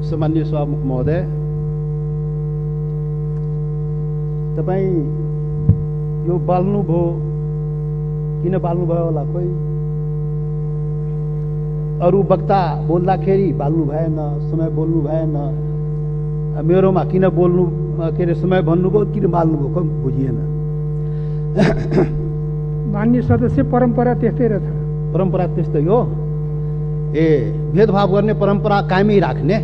सामान्य सभामुख महोदय, तपाईँ यो बाल्नुभयो, किन बाल्नुभयो होला? कोही अरू वक्ता बोल्दाखेरि बाल्नु भएन, समय बोल्नु भएन, मेरोमा किन बोल्नु के अरे समय भन्नुभयो, किन बाल्नुभयो, कोही बुझिएन। मान्य सदस्य, परम्परा त्यस्तै रहेछ। परम्परा त्यस्तै हो। भेदभाव गर्ने परम्परा कायमै राख्ने,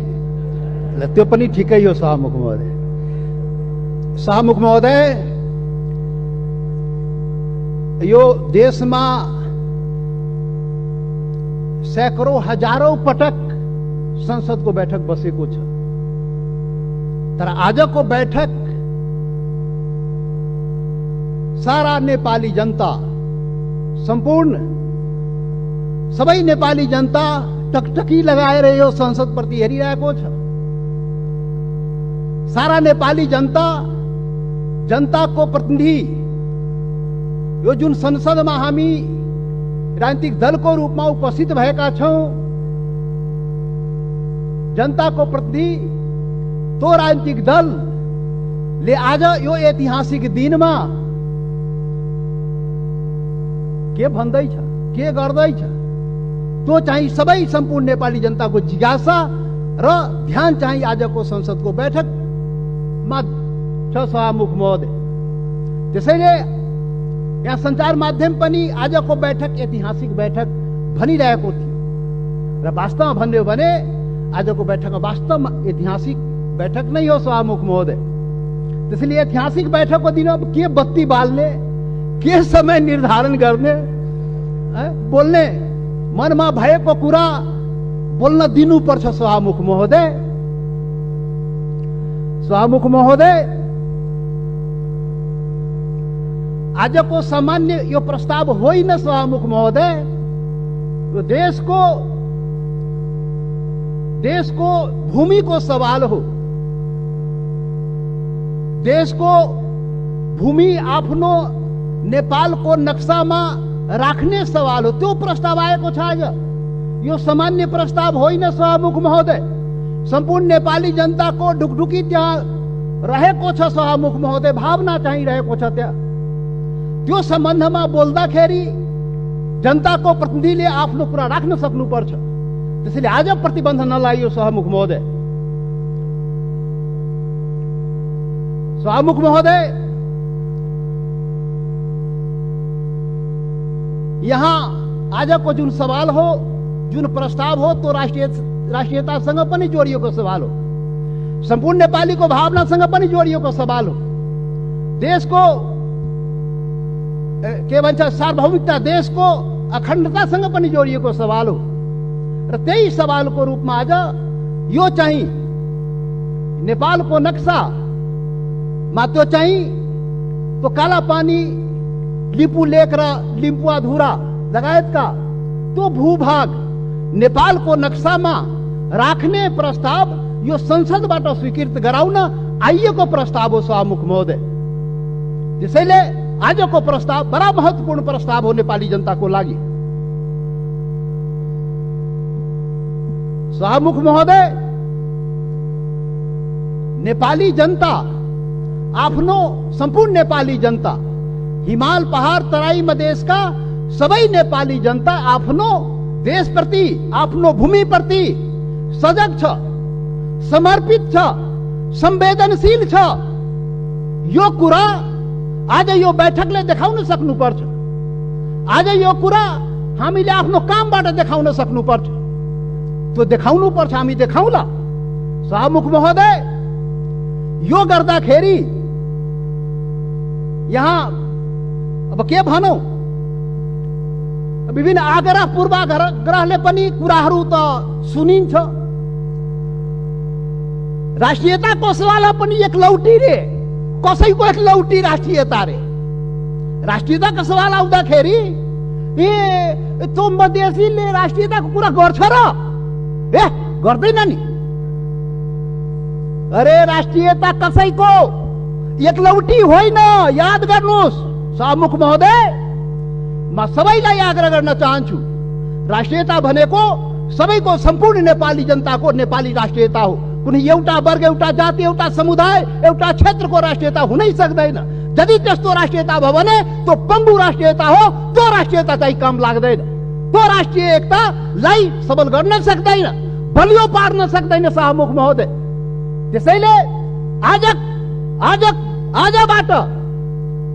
त्यो पनि ठिकै हो। सभामुख महोदय, सभामुख महोदय, यो देशमा सैकड़ों हजारौं पटक संसदको बैठक बसेको छ, तर आजको बैठक सारा नेपाली जनता, सम्पूर्ण सबै नेपाली जनता टकटकी लगाएर यो संसदप्रति हेरिरहेको छ। सारा नेपाली जनता, जनताको प्रतिनिधि, यो जुन संसदमा हामी राजनीतिक दलको रूपमा उपस्थित भएका छौं, जनताको प्रतिनिधि, तो राजनीतिक दलले आज यो ऐतिहासिक दिनमा के भन्दैछ, के गर्दैछ, त्यो चाहिँ सबै सम्पूर्ण नेपाली जनताको जिज्ञासा र ध्यान चाहिँ आजको संसदको बैठकमा छ। सभामुख महोदय, त्यसैले यहाँ सञ्चार माध्यम पनि आजको बैठक ऐतिहासिक बैठक भनिरहेको थियो, र वास्तवमा भन्ने हो भने आजको बैठक वास्तवमा ऐतिहासिक बैठक नै हो। सभामुख महोदय, त्यसैले ऐतिहासिक बैठकको दिन अब के बत्ती बाल्ने, के समय निर्धारण गर्ने, बोल्ने मनमा भएको कुरा बोल्न दिनुपर्छ। सभामुख महोदय, सभामुख महोदय, आजको सामान्य यो प्रस्ताव होइन। सभामुख महोदय, यो देशको भूमिको सवाल हो। देशको भूमि आफ्नो नेपालको नक्सामा राख्ने सवाल हो, त्यो प्रस्ताव आएको छ आज। यो सामान्य प्रस्ताव होइन। सभामुख महोदय, सम्पूर्ण नेपाली जनताको ढुकढुकी त्यहाँ रहेको छ। सभामुख महोदय, भावना चाहिँ रहेको छ त्यहाँ। त्यो सम्बन्धमा बोल्दाखेरि जनताको प्रतिनिधिले आफ्नो कुरा राख्न सक्नुपर्छ। त्यसैले आज प्रतिबन्ध नलागियो। सभामुख महोदय, सभामुख महोदय, यहाँ आजको जुन सवाल हो, जुन प्रस्ताव हो, तो राष्ट्रियतासँग पनि जोडिएको सवाल हो, सम्पूर्ण नेपालीको भावनासँग पनि जोडिएको सवाल हो, देशको के भन्छ सार्वभौमिकता, देशको अखण्डतासँग पनि जोडिएको सवाल हो। र त्यही सवालको रूपमा आज यो चाहिँ नेपालको नक्सामा त्यो चाहिँ त्यो कालापानी, लिपु लेक र लिम्पुवाधुरा लगायतका त्यो भूभाग नेपालको नक्सामा राख्ने प्रस्ताव यो संसदबाट स्वीकृत गराउन आइएको प्रस्ताव हो। सभामुख महोदय, त्यसैले आजको प्रस्ताव बडा महत्त्वपूर्ण प्रस्ताव हो नेपाली जनताको लागि। सभामुख महोदय, नेपाली जनता आफ्नो, सम्पूर्ण नेपाली जनता, हिमाल पहाड तराई मधेसका सबै नेपाली जनता आफ्नो देशप्रति, आफ्नो भूमिप्रति सजग छ, समर्पित छ, संवेदनशील छ। यो कुरा आज यो बैठकले देखाउन सक्नुपर्छ। आज यो कुरा हामीले आफ्नो कामबाट देखाउन सक्नुपर्छ। त्यो देखाउनुपर्छ, हामी देखाउला। सभामुख महोदय, यो गर्दाखेरि यहाँ अब के भनौं, विभिन्न आग्रह पूर्वाग्रहले पनि कुराहरू त सुनिन्छ। राष्ट्रियताको सवाल पनि एक लौटी रे, कसैको एक लौटी राष्ट्रियता रे। राष्ट्रियताको सवाल आउँदाखेरि त्यो मधेसीले राष्ट्रियताको कुरा गर्छ र? गर्दैन नि। अरे राष्ट्रियता कसैको एक लौटी होइन, याद गर्नुहोस्। सभामुख महोदय, म सबैलाई आग्रह गर्न चाहन्छु, राष्ट्रियता भनेको सबैको, सम्पूर्ण नेपाली जनताको नेपाली राष्ट्रियता हो, कुनै एउटा वर्ग, एउटा जाति, एउटा समुदाय, एउटा क्षेत्रको राष्ट्रियता हुनै सक्दैन। यदि त्यस्तो राष्ट्रियता भयो भने त्यो पङ्गु राष्ट्रियता हो। त्यो राष्ट्रियता चाहिँ काम लाग्दैन। त्यो राष्ट्रिय एकतालाई सबल गर्न सक्दैन, बलियो पार्न सक्दैन शाहमुख महोदय। त्यसैले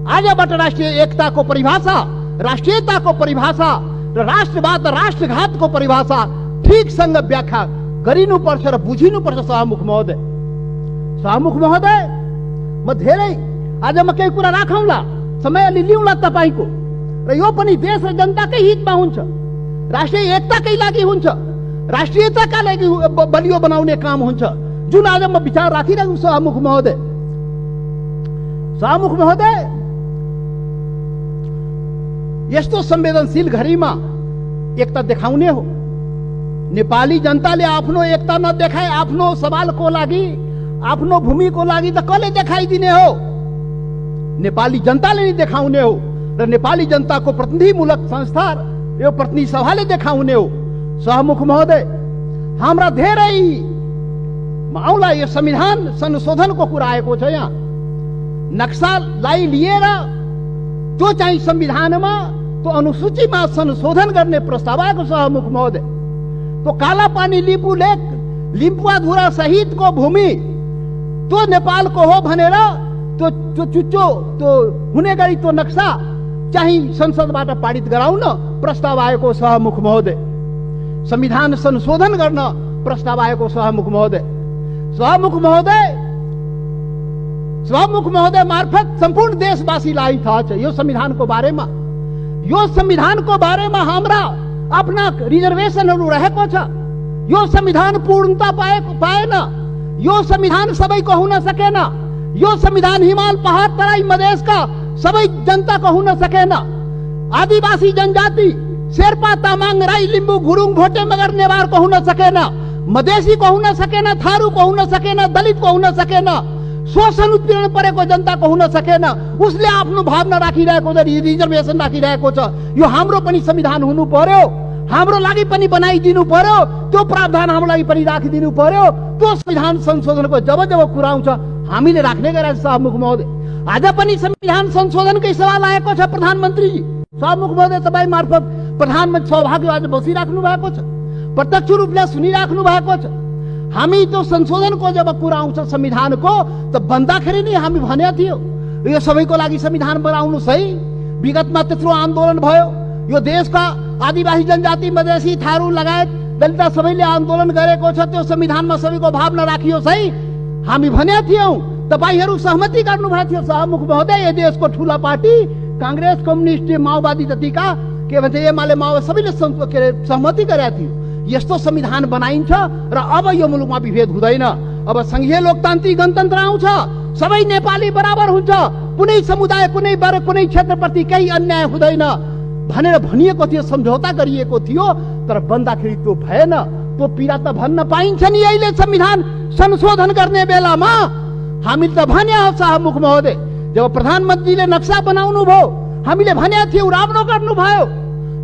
आजबाट राष्ट्रिय एकताको परिभाषा, राष्ट्रियताको परिभाषा र राष्ट्रवाद र राष्ट्रघातको परिभाषा ठिकसँग व्याख्या गरिनुपर्छ र बुझिनुपर्छ शाहमुख महोदय। शाहमुख महोदय, म धेरै आज म केही कुरा राखौँला, समय अलि लिउँला तपाईँको, र यो पनि देश र जनताकै हितमा हुन्छ, राष्ट्रिय एकताकै लागि हुन्छ, राष्ट्रियताका लागि बलियो बनाउने काम हुन्छ, जुन आज म विचार राखिरहेको छु। शाहमुख महोदय, यस्तो संवेदनशील घडीमा एकता देखाउने हो। नेपाली जनताले आफ्नो एकता नदेखाए आफ्नो सवालको लागि, आफ्नो भूमिको लागि त कसले देखाइदिने हो? नेपाली जनताले नै देखाउने हो र नेपाली जनताको प्रतिनिधिमूलक संस्था, यो प्रतिनिधि सभाले देखाउने हो। शाहमुख महोदय, हाम्रा धेरै आउला यो संविधान संशोधनको कुरा आएको छ। यहाँ नक्सालाई लिएर त्यो चाहिँ संविधानमा, त्यो अनुसूचीमा संशोधन गर्ने प्रस्ताव आएको शाहमुख महोदय। तो काला पानी लिपु लेक, लिम्पुवाधुरा सहितको भूमि त्यो नेपालको हो भनेर त्यो चुच्चो त्यो हुने गरी त्यो नक्सा चाहिँ संसदबाट पारित गराउन प्रस्ताव आएको शाहमुख महोदय। संविधान संशोधन गर्न प्रस्ताव आएको शाहमुख महोदय। शाहमुख महोदय मार्फत सम्पूर्ण देशवासीलाई थाहा छ यो संविधानको बारेमा। यो संविधानको बारेमा हाम्रा आफ्ना रिजर्वेसनहरू रहेको छ। यो संविधान पूर्णता पाएन। यो संविधान सबैको हुन सकेन। यो संविधान हिमाल, पहाड, तराई, मधेसका सबै जनताको हुन सकेन। आदिवासी जनजाति शेर्पा, तामाङ, राई, लिम्बू, गुरुङ, भोटे, मगर, नेवारको हुन सकेन। मधेसीको हुन सकेन, थारूको हुन सकेन, दलितको हुन सकेन, शोषण उत्पीडन परेको जनताको हुन सकेन। उसले आफ्नो भावना राखिरहेको छ, रिजर्वेसन राखिरहेको छ। यो हाम्रो पनि संविधान हुनु पर्यो, हाम्रो लागि पनि बनाइदिनु पर्यो, त्यो प्रावधान हाम्रो लागि पनि राखिदिनु पर्यो। त्यो संविधान संशोधनको जब जब कुरा आउँछ हामीले राख्ने गरेका शाहमुख महोदय। आज पनि संविधान संशोधनकै सवाल आएको छ प्रधानमन्त्रीजी। शाहमुख महोदय, तपाईँ मार्फत प्रधानमन्त्री सौभाग्य आज बसिराख्नु भएको छ, प्रत्यक्ष रूपले सुनिराख्नु भएको छ। हामी त्यो संशोधनको जब कुरा आउँछ संविधानको, त भन्दाखेरि नै हामी भनेको थियो यो सबैको लागि संविधान बनाउनुहोस् है। विगतमा त्यत्रो आन्दोलन भयो, यो देशका आदिवासी जनजाति, मधेसी, थारू लगायत दलित सबैले आन्दोलन गरेको छ। त्यो संविधानमा सबैको भावना राखियोस् है हामी भनेका थियौँ। तपाईहरू सहमति गर्नुभएको थियो शाहमुख महोदय। यो देशको ठुला पार्टी कांग्रेस, कम्युनिस्ट, माओवादी जतिका के भन्छ एमाले, माओवादी सबैले सहमति गरेका थियो यस्तो संविधान बनाइन्छ र अब यो मुलुकमा विभेद हुँदैन। अब संघीय लोकतान्त्रिक गणतन्त्र आउँछ, सबै नेपाली बराबर हुन्छ, कुनै समुदाय, कुनै वर्ग, कुनै क्षेत्रप्रति केही अन्याय हुँदैन भनेर भनिएको थियो, सम्झौता गरिएको थियो। तर बन्दाखेरि त्यो भएन। त्यो पीडा त भन्न पाइन्छ नि अहिले संविधान संशोधन गर्ने बेलामा। हामीले त भन्या हो शाहमुख महोदय, जब प्रधानमन्त्रीले नक्सा बनाउनु भयो हामीले भनेका थियौँ, राम्रो गर्नुभयो।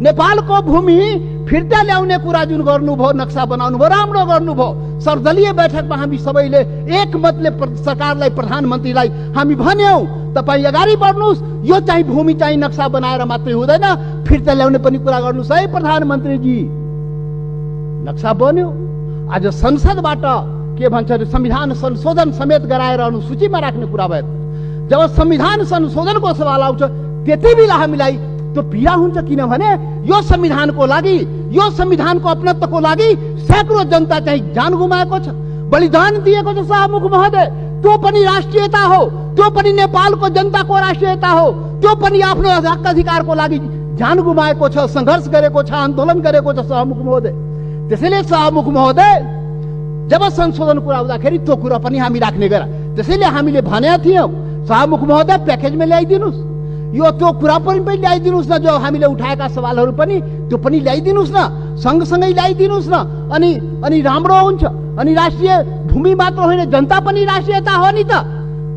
नेपालको भूमि फिर्ता ल्याउने कुरा जुन गर्नुभयो, नक्सा बनाउनु भयो, राम्रो गर्नुभयो। सर्वदलीय बैठकमा हामी सबैले एकमतले सरकारलाई, प्रधानमन्त्रीलाई हामी भन्यौँ तपाईँ अगाडि बढ्नुहोस्, यो चाहिँ भूमि चाहिँ नक्सा बनाएर मात्रै हुँदैन, फिर्ता ल्याउने पनि कुरा गर्नुहोस् है प्रधानमन्त्रीजी। नक्सा बन्यो। आज संसदबाट के भन्छ संविधान संशोधन समेत गराएर अनुसूचीमा राख्ने कुरा भयो। जब संविधान संशोधनको सवाल आउँछ त्यति बेला हामीलाई त्यो पीडा हुन्छ, किनभने यो संविधानको लागि, यो संविधानको अपनत्वको लागि सैकड़ों जनता चाहिँ जान गुमाएको छ, बलिदान दिएको छ शाहमुख महोदय। त्यो पनि राष्ट्रियता हो, त्यो पनि नेपालको जनताको राष्ट्रियता हो, त्यो पनि आफ्नो हक अधिकारको लागि जान गुमाएको छ, संघर्ष गरेको छ, आन्दोलन गरेको छ शाहमुख महोदय। त्यसैले शाहमुख महोदय, जब संशोधन कुरा आउँदाखेरि त्यो कुरा पनि हामी राख्ने गरा। त्यसैले हामीले भनेका थियौँ शाहमुख महोदय प्याकेजमा ल्याइदिनुहोस्, यो त्यो कुरा पनि ल्याइदिनुहोस् न, जो हामीले उठाएका सवालहरू पनि त्यो पनि ल्याइदिनुहोस् न, सँगसँगै ल्याइदिनुहोस् न। अनि राम्रो हुन्छ। अनि राष्ट्रिय भूमि मात्र होइन, जनता पनि राष्ट्रियता हो नि त।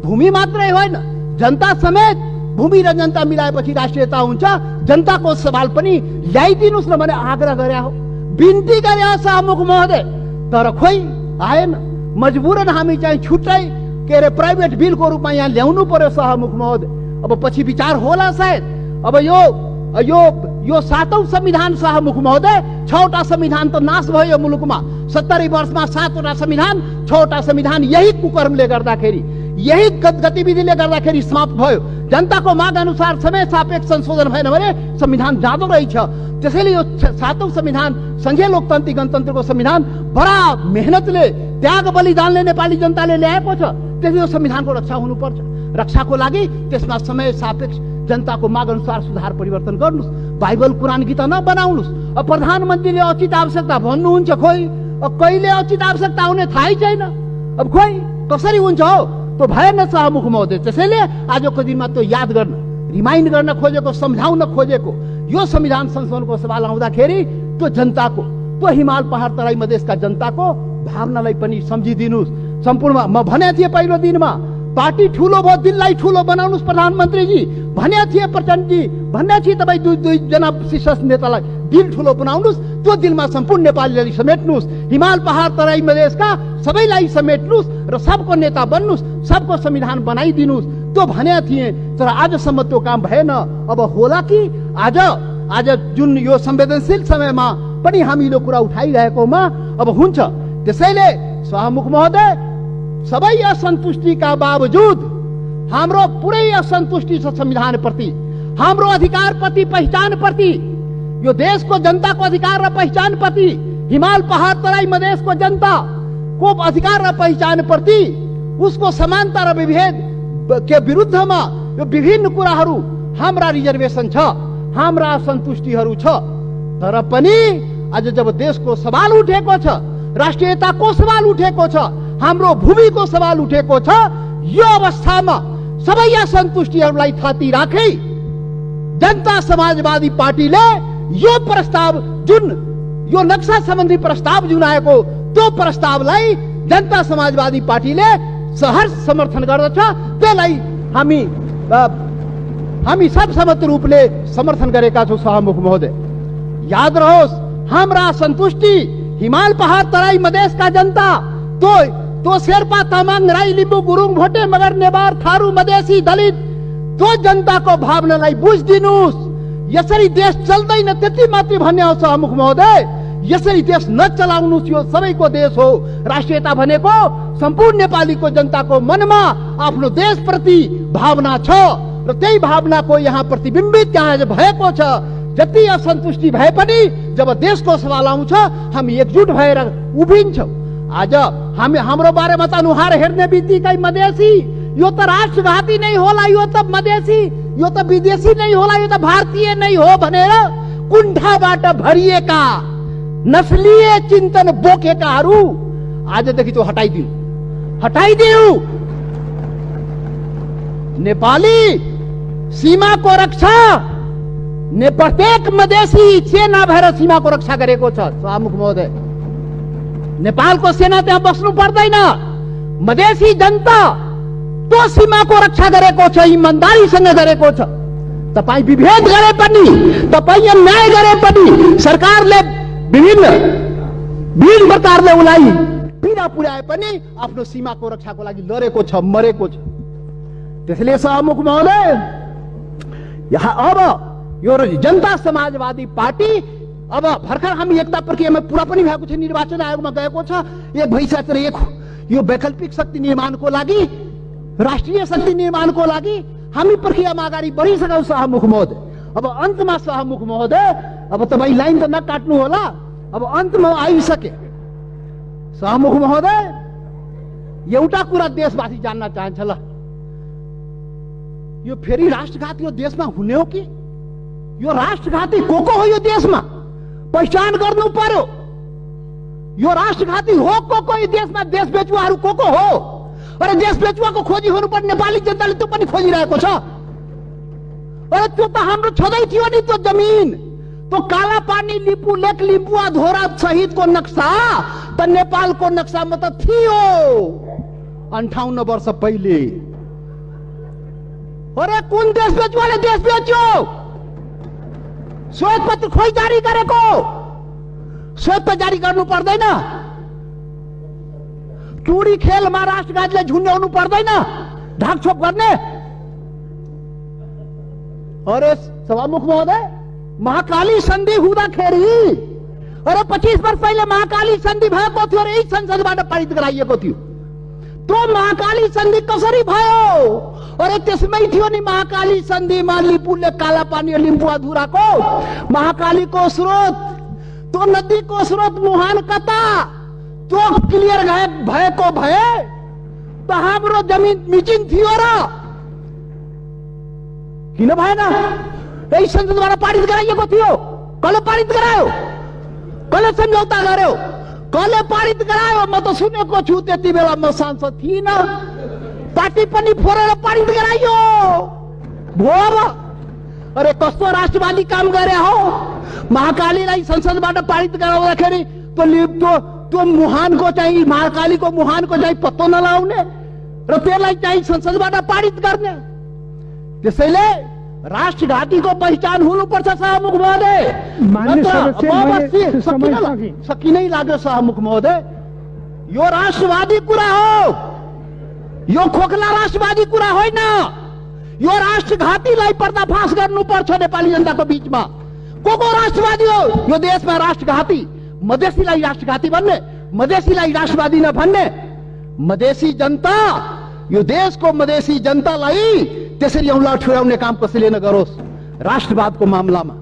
भूमि मात्रै होइन, जनता समेत, भूमि र जनता मिलाएपछि राष्ट्रियता हुन्छ। जनताको सवाल पनि ल्याइदिनुहोस् न भने आग्रह गरे हो, बिन्ती गरे हो शाहमुख महोदय। तर खोइ आएन। मजबुरन हामी चाहिँ छुट्टै के अरे प्राइभेट बिलको रूपमा यहाँ ल्याउनु पर्यो सभामुख महोदय। अब पछि विचार होला सायद। अब यो 7औं संविधान सभामुख महोदय, 6वटा संविधान त नाश भयो मुलुकमा। 70 वर्षमा 7वटा संविधान, 6वटा संविधान यही कुकर्मले गर्दाखेरि, यही गतिविधिले गर्दाखेरि समाप्त भयो। जनताको माग अनुसार समय सापेक्ष संशोधन भएन भने संविधान जाँदो रहेछ। त्यसैले यो 7औं संविधान, संघीय लोकतान्त्रिक गणतन्त्रको संविधान बडा मेहनतले, त्याग बलिदानले नेपाली जनताले ल्याएको छ। त्यसले यो संविधानको रक्षा हुनुपर्छ। रक्षाको लागि त्यसमा समय सापेक्ष जनताको माग अनुसार सुधार परिवर्तन गर्नुस्। बाइबल कुरान गीता नबनाउनुस्। अब प्रधानमन्त्रीले उचित आवश्यकता भन्नुहुन्छ, खोइ अब कहिले उचित आवश्यकता हुने थाहै छैन। अब खोइ कसरी हुन्छ हो, त्यो भएन सभामुख महोदय। त्यसैले आजको दिनमा त्यो याद गर्न, रिमाइन्ड गर्न खोजेको, सम्झाउन खोजेको यो संविधान संशोधनको सवाल आउँदाखेरि त्यो जनताको, त्यो हिमाल पहाड तराई मधेसका जनताको भावनालाई पनि सम्झिदिनुस्। सम्पूर्ण म भने थिएँ पहिलो दिनमा, पार्टी ठुलो भयो, दिललाई ठुलो बनाउनुस् प्रधानमन्त्रीजी भने थिए, प्रचण्डजी भन्ने थिए। तपाईँ दुईजना शीर्ष नेतालाई दिल ठुलो बनाउनुस्। त्यो दिलमा सम्पूर्ण नेपालीलाई समेट्नुस्। हिमाल पहाड तराई मधेसका सबैलाई समेट्नुस् र सबको नेता बन्नुस्, सबको संविधान बनाइदिनुस्। त्यो भने थिए, तर आजसम्म त्यो काम भएन। अब होला कि आज जुन यो संवेदनशील समयमा पनि हामीले कुरा उठाइरहेकोमा अब हुन्छ। त्यसैले सभामुख महोदय, सबै असन्तुष्टिका बावजुद हाम्रो पुरै असन्तुष्टि छ संविधान प्रति, हाम्रो अधिकार प्रति, पहिचान प्रति, यो देशको जनताको अधिकार र पहिचान प्रति, हिमाल पहाड तराई मधेसको जनताको अधिकार र पहिचान प्रति, उसको समानता र विभेद के विरुद्धमा यो विभिन्न कुराहरू, हाम्रा रिजर्भेसन छ, हाम्रा असन्तुष्टिहरू छ। तर पनि आज जब देशको सवाल उठेको छ, राष्ट्रियताको सवाल उठेको छ, हाम्रो भूमिको सवाल उठेको छ, यो अवस्थामा सबै असन्तुष्टिहरूलाई थाती राखी जनता समाजवादी पार्टीले यो प्रस्ताव, जुन यो नक्सा सम्बन्धी प्रस्ताव जुन आएको, त्यो प्रस्तावलाई जनता समाजवादी पार्टीले सहर्ष समर्थन गर्दछ। त्यसलाई हामी सर्वसम्मत रूपले समर्थन गरेका छौँ सभामुख महोदय। याद रहोस्, हाम्रा असन्तुष्टि हिमाल पहाड तराई मधेसका जनता, तो शेर्पा तामाङ राई लिम्बू गुरुङ भोटे मगर नेवार थारू मधेसी दलित, त्यो जनताको भावनालाई बुझिदिनुस्। यसरी देश चल्दैन त्यति मात्रै भन्ने हो सभामुख महोदय। यसरी देश नचलाउनुस्। यो सबैको देश हो। राष्ट्रियता भनेको सम्पूर्ण नेपालीको जनताको मनमा आफ्नो देशप्रति भावना छ र त्यही भावनाको यहाँ प्रतिबिम्बित यहाँ भएको छ। जति असन्तुष्टि भए पनि जब देशको सवाल आउँछ, हामी एकजुट भएर उभिन्छौँ। आज हाम्रो बारेमा त अनुहार हेर्ने बित्तिकै मधेसी, यो त राष्ट्रघाती नै होला, यो त मधेसी, यो त विदेशी नै होला, यो त भारतीय नै हो भनेर कुण्ठाबाट भरिएका नस्लीय चिन्तन बोकेकाहरू आजदेखि त्यो हटाइदिऊ। नेपाली सीमाको रक्षा प्रत्येक मधेसी सेना भएर सीमाको रक्षा गरेको छ सभामुख महोदय। नेपालको सेना त्यहाँ बस्नु पर्दैन। मधेसी जनता त्यो सीमाको रक्षा गरेको छ, इमानदारीसँग गरेको छ। तपाईँ विभेद गरे पनि, तपाईँ अन्याय गरे पनि, सरकारले विभिन्न प्रकारले उसलाई पीडा पुर्याए पनि आफ्नो सीमाको रक्षाको लागि लडेको छ, मरेको छ। त्यसैले सभामुख महोदय, यहाँ अब यो जनता समाजवादी पार्टी, अब भर्खर हामी एकता प्रक्रियामा पुरा पनि भएको छ, निर्वाचन आयोगमा गएको छ, एक भइसकेर यो वैकल्पिक शक्ति निर्माणको लागि, राष्ट्रिय शक्ति निर्माणको लागि हामी प्रक्रियामा अगाडि बढिसक्यौँ सभामुख महोदय। अब अन्तमा सभामुख महोदय, अब तपाईँ लाइन त नकाट्नु होला, अब अन्तमा आइसके। सभामुख महोदय, एउटा कुरा देशवासी जान्न चाहन्छ, ल यो फेरि राष्ट्रघाती यो देशमा हुने हो कि? यो राष्ट्रघाती को हो यो देशमा? पहिचान गर्नु पर्यो। यो राष्ट्रघाती हो को यो देशमा? देश बेचुवाहरू को हो? अरे देश बेचुवाको खोजी हुनुपर्ने नेपाली जनताले त्यो पनि खोजिरहेको छ। अरे त्यो त हाम्रो छँदै थियो नि, त्यो जमिन, त्यो काला पानी, लिपु लेक, लिम्बुवा धोरा सहितको नक्सा त नेपालको नक्सामा त थियो 58 वर्ष पहिले। अरे कुन देश बेचुवाले देश बेच्यो? श्वेत पत्र खोइ जारी गरेको? श्वेत पत्र जारी गर्नु पर्दैन? टुडी खेलमा राष्ट्रघातीलाई झुन्ड्याउनु पर्दैन ढाकछोप गर्ने। अरे सभामुख महोदय, महाकाली सन्धि हुँदाखेरि, अरे 25 वर्ष पहिले महाकाली सन्धि भएको थियो र यही संसदबाट पारित गराइएको थियो। त्यो महाकाली सन्धि कसरी भयो? अरे त्यसमै थियो नि महाकाली सन्धिमा लिपुले काला पानी लिम्बु अधुराको महाकालीको स्रोत, त्यो नदीको स्रोत मुहान कता, त्यो क्लियर भएको भए त हाम्रो जमिन मिचिन थियो र किन भएन? यही संसदबाट पारित गराइएको थियो। कसले पारित गरायो? कसले सम्झौता गर्यो? कसले पारित गरायो? म त सुनेको छु, त्यति बेला म सांसद थिइनँ। पार्टी पनि फोरेर पारित गराइयो भो। अरे कस्तो राष्ट्रवादी काम गरे हो? महाकालीलाई संसदबाट पारित गराउँदाखेरि त्यो मुहानको चाहिँ, महाकालीको मुहानको चाहिँ पत्तो नलाउने र त्यसलाई चाहिँ संसदबाट पारित गर्ने। त्यसैले राष्ट्रघातीको पहिचान हुनुपर्छ सभामुख महोदय। सकिनै लाग्यो सभामुख महोदय। यो राष्ट्रवादी कुरा हो, यो खोखला राष्ट्रवादी कुरा होइन। यो राष्ट्रघातीलाई पर्दाफास गर्नुपर्छ नेपाली जनताको बीचमा। को राष्ट्रवादी हो यो देशमा? राष्ट्रघाती, मधेसीलाई राष्ट्रघाती भन्ने, मधेसीलाई राष्ट्रवादी नभन्ने। मधेसी जनता, यो देशको मधेसी जनतालाई त्यसरी औँला ठुर्याउने काम कसैले नगरोस् राष्ट्रवादको मामलामा।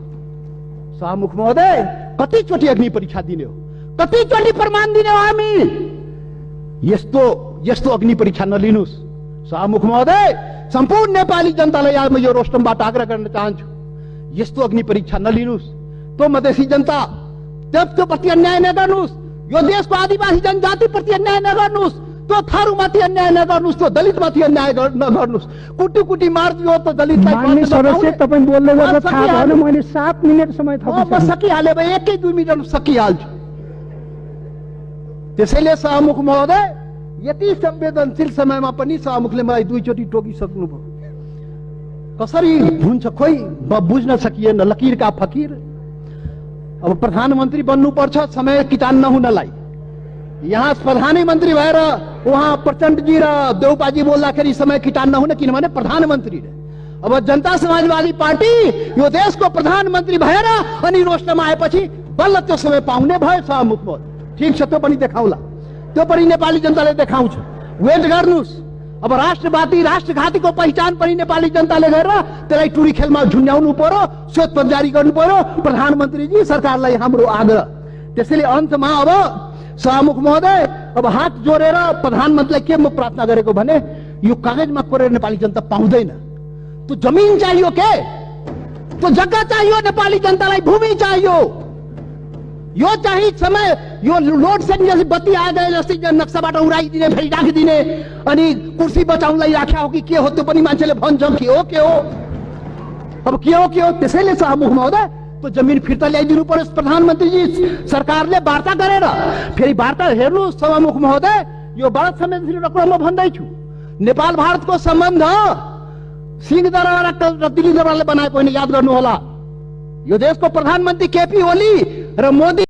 सभामुख महोदय, कतिचोटि अग्नि परीक्षा दिने हो, कतिचोटि प्रमाण दिने हो हामी? यस्तो अग्नि परीक्षा नलिनुहोस् सभामुख महोदय। सम्पूर्ण नेपाली जनतालाई आज म यो रोस्टमबाट आग्रह गर्न चाहन्छु, यस्तो अग्नि परीक्षा नलिनुहोस्। त्यो मधेसी जनता त्यो प्रति अन्याय नगर्नुहोस्, यो देशको आदिवासी जनजाति प्रति अन्याय नगर्नुहोस्, त्यो थारूमाथि अन्याय नगर्नुहोस्, त्यो दलितमाथि अन्याय नगर्नुहोस्। कुटी कुटी मारिदियो त दलितलाई। माननीय सदस्य, तपाईँ बोल्दै गर्दा थाहा भएन, मैले 7 मिनेट समय थपिसकेँ। म सकिहाले भए 1-2 मिनट सकिहाल्छु। त्यसैले सभामुख महोदय, यति संवेदनशील समयमा पनि सभामुखले मलाई 2 चोटि टोकिसक्नुभयो। कसरी हुन्छ खोइ बुझ्न सकिएन। लकीरका फकीर। अब प्रधानमन्त्री बन्नुपर्छ समय किटान नहुनलाई। यहाँ प्रधानमन्त्री भएर उहाँ प्रचण्डजी र देउपाजी बोल्दाखेरि समय किटान नहुने, किनभने प्रधानमन्त्री रे। अब जनता समाजवादी पार्टी यो देशको प्रधानमन्त्री भएर अनि रोस्टमा आएपछि बल्ल त्यो समय पाउने भयो सभामुख महोदय। ठिक छ, त्यो पनि देखाउला, त्यो पनि नेपाली जनताले देखाउँछ। वेट गर्नुहोस्। अब राष्ट्रवादी राष्ट्रघातीको पहिचान पनि नेपाली जनताले गरेर त्यसलाई टुरी खेलमा झुन्ड्याउनु पर्यो, श्वेतपत्र जारी गर्नु पर्यो प्रधानमन्त्रीजी सरकारलाई हाम्रो आग्रह। त्यसैले अन्तमा अब सभामुख महोदय, अब हात जोडेर प्रधानमन्त्रीलाई के म प्रार्थना गरेको भने, यो कागजमा कोरेर नेपाली जनता पाउँदैन। त्यो जमिन चाहियो के, त्यो जग्गा चाहियो नेपाली जनतालाई, भूमि चाहियो। यो चाहिँ समय, यो लोड सेडिङ जस्तै बत्ती आए जस्तै नक्साबाट उडाइदिने, फेरि राखिदिने, अनि कुर्सी बचाउनलाई राख्या हो कि के हो त्यो पनि मान्छेले भन्छ। के हो अब के हो? त्यसैले सभामुख महोदय, त्यो जमिन फिर्ता ल्याइदिनु पर्यो प्रधानमन्त्रीजी सरकारले वार्ता गरेर। फेरि वार्ता हेर्नुहोस् सभामुख महोदय, यो भारत संवेदनशील कुरा म भन्दैछु। नेपाल भारतको सम्बन्ध सिंहदरबार र दिल्ली दरबारले बनाएको होइन, याद गर्नुहोला। यो देशको प्रधानमन्त्री केपी ओली र मोदी